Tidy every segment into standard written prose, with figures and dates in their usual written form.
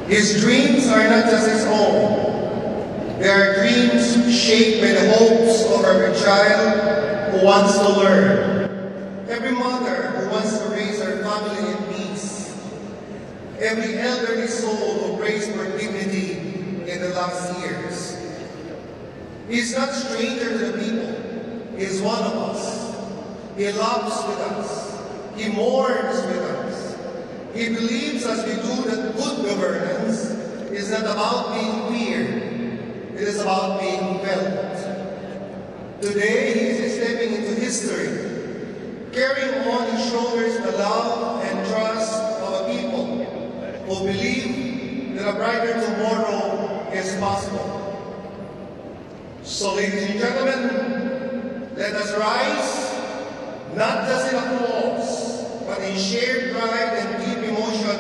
His dreams are not just his own. They are dreams shaped by the hopes of every child who wants to learn. Every mother who wants to raise her family in peace. Every elderly soul who prays for dignity in the last years. He is not a stranger to the people. He is one of us. He loves with us. He mourns with us. He believes as we do that good governance is not about being feared. It is about being felt. Today, he is stepping into history, carrying on his shoulders the love and trust of a people who believe that a brighter tomorrow is possible. So, ladies and gentlemen, let us rise, not just in applause, but in shared pride and deep emotion,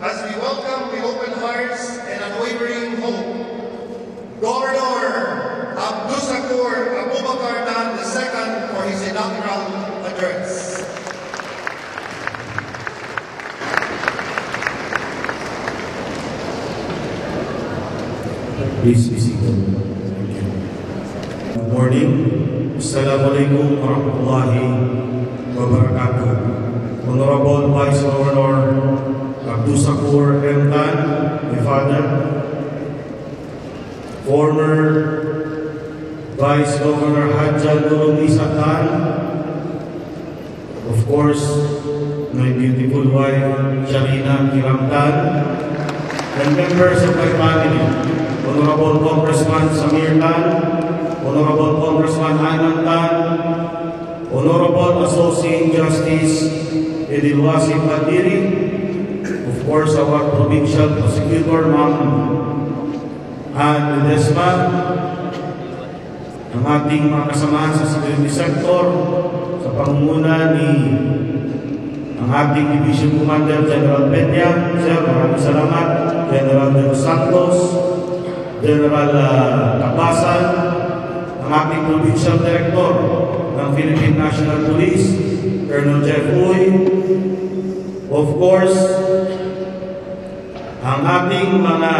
as we welcome with open hearts and unwavering hope, Governor Abdussakur Abubakar Dan II for his inaugural address. Please be seated. Good morning. Assalamualaikum warahmatullahi wabarakatuh. Honorable Vice Governor Abdussakur M. Dan, my father, former Vice Governor Hajjal Nurul-Nisa Dan, of course, my beautiful wife Sharina Kiram Dan, and members of my family, Honorable Congressman Samir Dan, Honorable Congressman Ayman Dan, Honorable Associate Justice Edilwasi Padiri, of course our Provincial Prosecutor Ma'am Ann Ledesma, ang ating mga kasamahan sa security sector, sa pangunguna ni ang ating Division Commander General Peña. Sir, maraming salamat. General De Los Santos, General Tapasan, ang ating Provincial Director ng Philippine National Police, Colonel Jeff Uy, of course, ang ating mga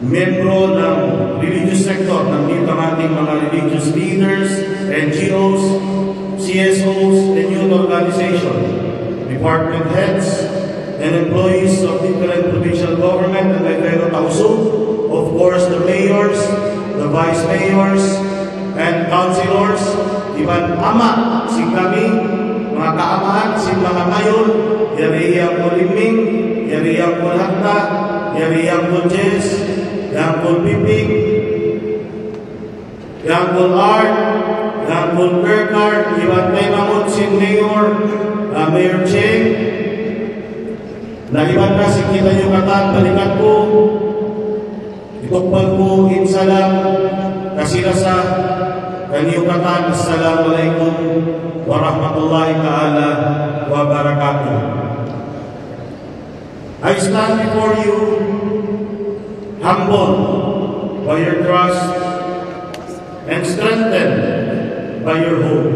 membro ng religious sector, nandito ang ating mga religious leaders, NGOs, CSOs, and youth organizations, department heads, and employees of different provincial government and my fellow Tausu, of course the mayors, the vice mayors, and councilors, iban ama, si kami, mga kaamahan, si mga mayon, Yariya Kuliming, Yariya Kulhakta, Yariya Kuljes, Yangkul Piping, Yangkul Art, Yangkul Kirkard, iba't may mamut si Mayor, Mayor Cheng, na iba't na si kita yung katan, balikan ko, itukpag ko, insalam, kasilasa, kaniyong katan, assalamualaikum warahmatullahi ta'ala wabarakatuh. I stand before you humbled by your trust and strengthened by your hope.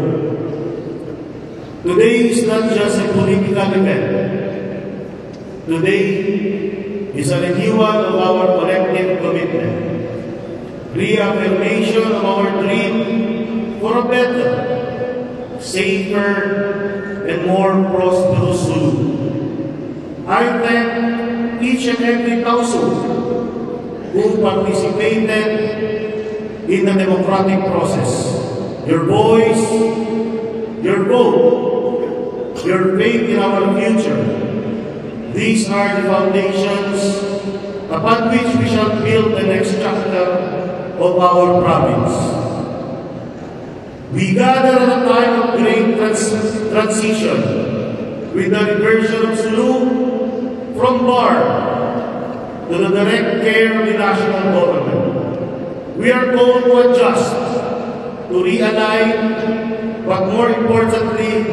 Today is not just a political event. Today is a renewal of our collective commitment, reaffirmation of our dream for a better, safer, and more prosperous Sulu. I thank each and every council who participated in the democratic process. Your voice, your vote, your faith in our future. These are the foundations upon which we shall build the next chapter of our province. We gather at a time of great transition with the reversion of Sulu from BAR to the direct care of the national government. We are called to adjust, to realign, but more importantly,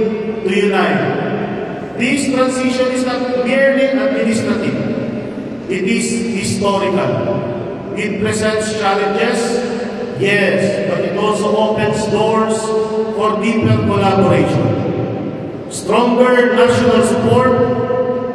to unite. This transition is not merely administrative. It is historical. It presents challenges, yes, but it also opens doors for deeper collaboration, stronger national support,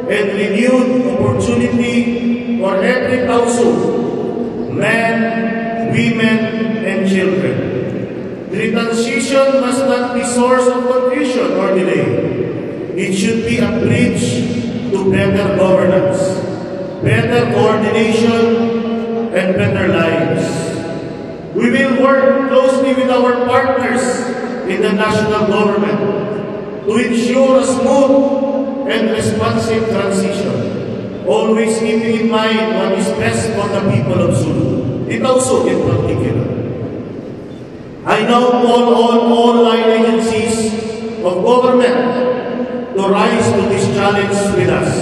and renewed opportunities opportunity for every Tausu, men, women, and children. The transition must not be source of confusion or delay. It should be a bridge to better governance, better coordination, and better lives. We will work closely with our partners in the national government to ensure a smooth and responsive transition, always keeping in mind what is best for the people of Sulu, the Tausu in particular. I now call on all line agencies of government to rise to this challenge with us.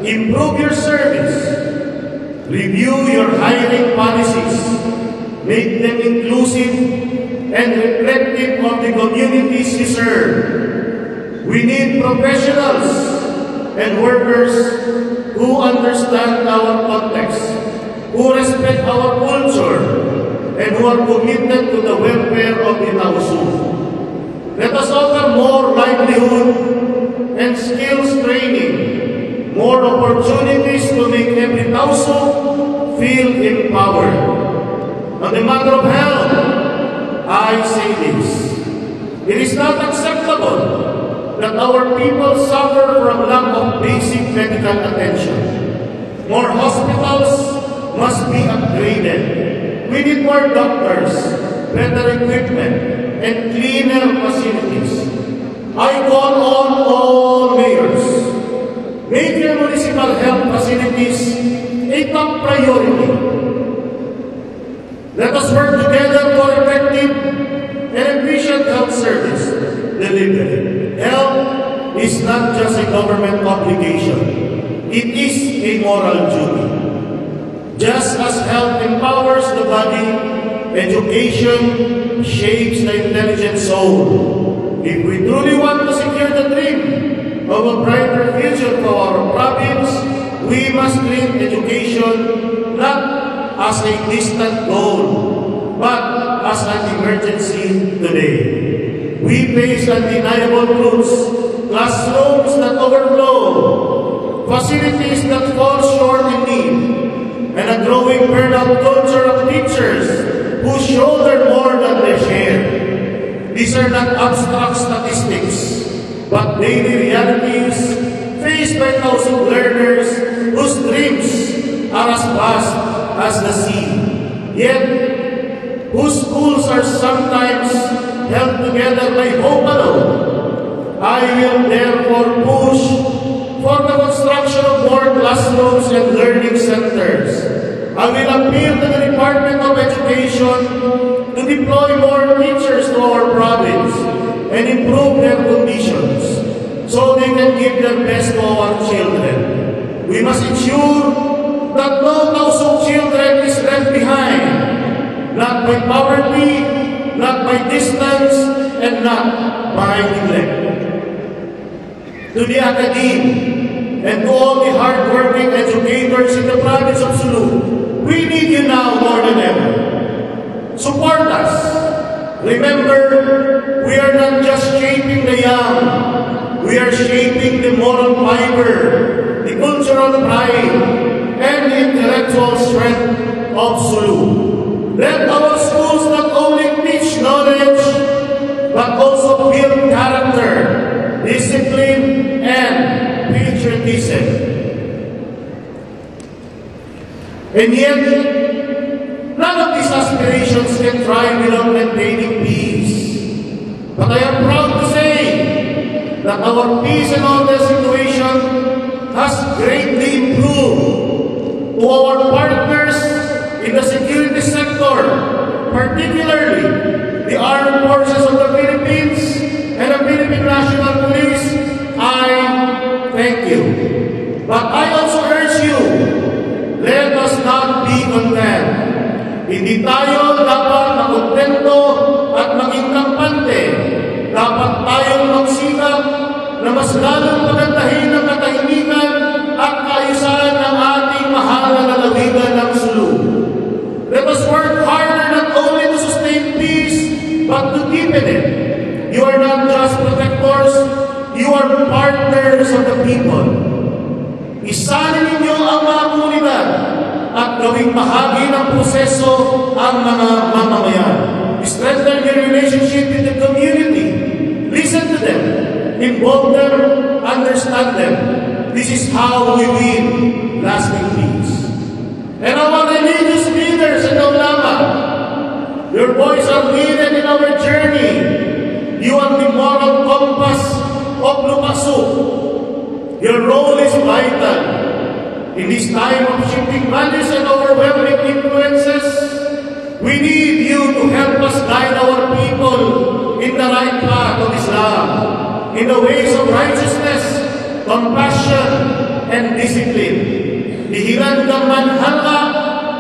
Improve your service, review your hiring policies, make them inclusive and reflective of the communities you serve. We need professionals and workers who understand our context, who respect our culture, and who are committed to the welfare of the Tausu. Let us offer more livelihood and skills training, more opportunities to make every Tausu feel empowered. On the matter of health, I say this: it is not acceptable that our people suffer from lack of basic medical attention. More hospitals must be upgraded. We need more doctors, better equipment, and cleaner facilities. I call on all mayors, make your municipal health facilities a top priority. Let us work together for effective and efficient health service delivery. Health is not just a government obligation. It is a moral duty. Just as health empowers the body, education shapes the intelligent soul. If we truly want to secure the dream of a brighter future for our province, we must treat education not as a distant goal, but as an emergency today. We face undeniable truths, classrooms that overflow, facilities that fall short in need, and a growing burnout culture of teachers who shoulder more than they share. These are not abstract statistics, but daily realities faced by thousands of learners whose dreams are as vast as the sea, yet whose schools are sometimes held together by hope alone. I will therefore push for the construction of more classrooms and learning centers. I will appeal to the Department of Education to deploy more teachers to our province and improve their conditions so they can give their best to our children. We must ensure that no Tausu children is left behind, not by poverty, not by distance, and not by neglect. To the academe and to all the hard-working educators in the province of Sulu, we need you now more than ever. Support us. Remember, we are not just shaping the young, we are shaping the moral fiber, the cultural pride, and the intellectual strength of Sulu. Let our schools not only teach knowledge, but also build character, discipline, and patriotism. And yet, none of these aspirations can thrive without maintaining peace. But I am proud to say that our peace and order situation has greatly improved. To our partners in the security sector, particularly the armed forces of the Philippines and the Philippine National Police, I thank you. But I also urge you, let us not be content. Hindi tayo dapat makontento at maging kampante. Dapat tayong magsikap na mas lalong pagandahin ang katahimikan at kaayusan ng ating mahal na lalawigan ng Sulu. Let us work harder not only to sustain peace, but to deepen it. You are not just protectors, you are partners of the people. Isanin ninyo ang mga komunidad at gawing bahagi ng proseso ang mga mamamayan. Strengthen your relationship with the community. Listen to them. Involve them. Understand them. This is how we win lasting peace. And our religious leaders in Ulama, your voice are needed in our journey. You are the moral compass of Lupasu. Your role is vital. In this time of shifting values and overwhelming influences, we need you to help us guide our people in the right path of Islam, in the ways of righteousness, compassion, and discipline. Dihiran gaman hala,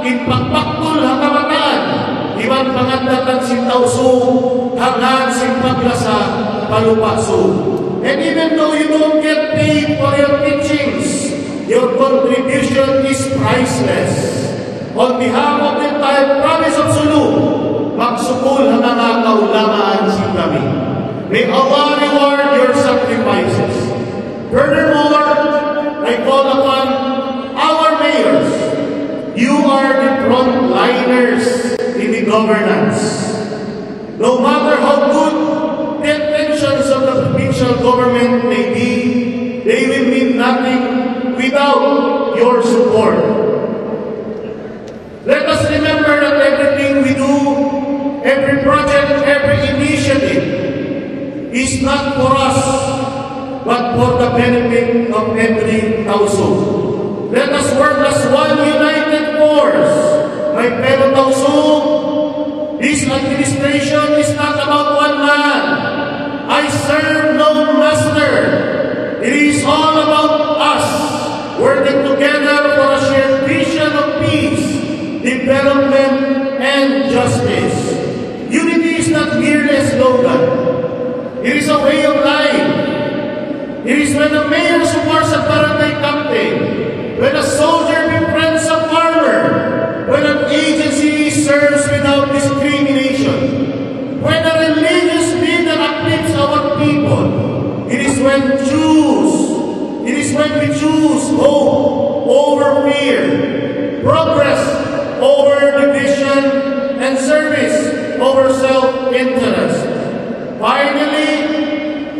in pagpaktul hakamataan, iwan pangandatan sintausu, hangan simpaglasa, palupaksu. And even though you don't get paid for your teachings, your contribution is priceless. On behalf of the entire province of Sulu, magsukul ang mga kaulamaan si kami. May Allah reward your sacrifices. Furthermore, I call upon our mayors. You are the frontliners in the governance. No matter how good the intentions of the provincial government may be, they will mean nothing without your support. Let us remember that everything we do, every project, every initiative, is not for us, but for the benefit of every household. Let us work as one united force. My fellow household, this administration is not about one man. I serve no master. It is all about us, working together for a shared vision of peace, development, and justice. Unity is not merely a slogan. It is a way of life. It is when a mayor supports a barangay captain, when a soldier befriends a farmer, when an agency serves without discrimination, when a religious leader uplifts our people. It is when we choose hope over fear, progress over division, and service over self-interest. Finally,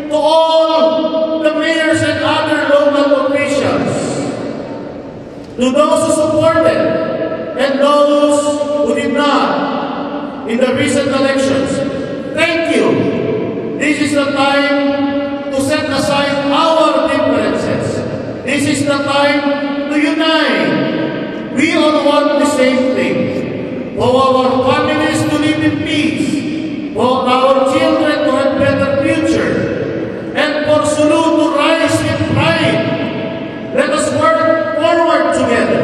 to all the mayors and other local officials, to those who supported and those who did not in the recent elections, thank you. This is the time to set aside our differences. This is the time to unite. We all want the same thing. For our families to live in peace. For our children to have better future. And for Sulu to rise with pride. Let us work forward together.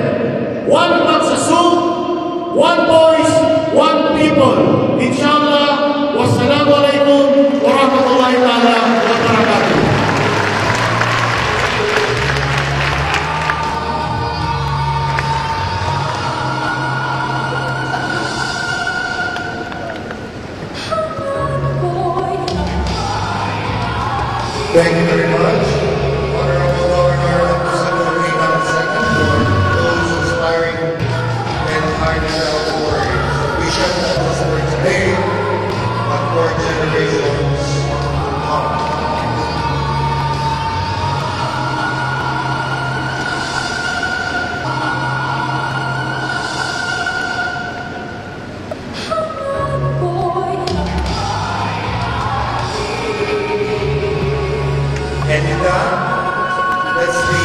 One Magsasug, one voice, one people. Inshallah. Wassalamualaikum warahmatullahi ta'ala wabarakatuh. Thank you very much, Honorable Governor Representative Rita II, for those inspiring and heartfelt words. We shall not just for today, but for generations to come. And with that, let's be